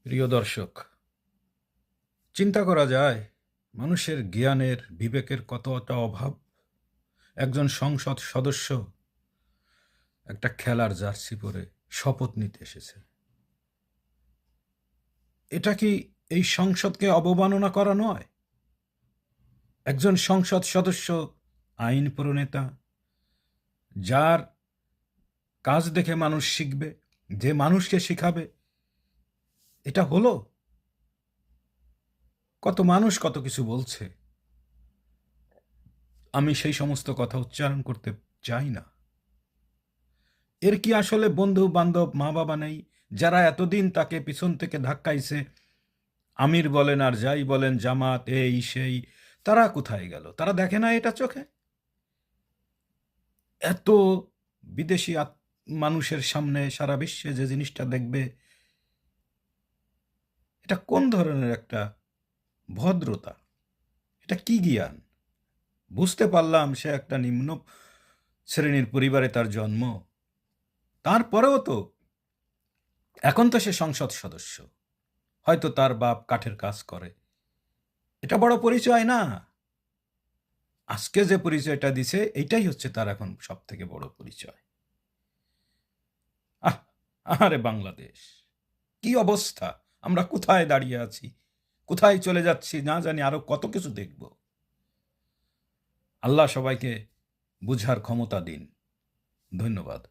প্রিয় দর্শক, চিন্তা করা যায় মানুষের জ্ঞানের বিবেকের কতটা অভাব। একজন সংসদ সদস্য একটা খেলার জার্সি পরে শপথ নিতে এসেছে। এটা কি এই সংসদকে অবমাননা করা নয়? একজন সংসদ সদস্য আইন প্রণেতা, যার কাজ দেখে মানুষ শিখবে, যে মানুষকে শিখাবে। এটা হলো? কত মানুষ কত কিছু বলছে, আমি সেই সমস্ত কথা উচ্চারণ করতে চাই না। এর কি আসলে বন্ধু বান্ধব মা বাবা নেই, যারা এতদিন তাকে পিছন থেকে ধাক্কাইছে? আমির বলেন আর যাই বলেন, জামাত এই সেই, তারা কোথায় গেল? তারা দেখে না এটা চোখে? এত বিদেশি মানুষের সামনে সারা বিশ্বে যে জিনিসটা দেখবে, এটা কোন ধরনের একটা ভদ্রতা? এটা কি জ্ঞান? বুঝতে পারলাম সে একটা নিম্ন শ্রেণীর পরিবারে তার জন্ম, তারপরেও তো এখন তো সে সংসদ সদস্য, হয়তো তার বাপ কাঠের কাজ করে। এটা বড় পরিচয় না। আজকে যে পরিচয়টা দিছে, এইটাই হচ্ছে তার এখন সব থেকে বড় পরিচয়। আহ, আরে বাংলাদেশ, কি অবস্থা! আমরা কোথায় দাঁড়িয়ে আছি, কোথায় চলে যাচ্ছি না জানি, আরো কত কিছু দেখব। আল্লাহ সবাইকে বুঝার ক্ষমতা দিন। ধন্যবাদ।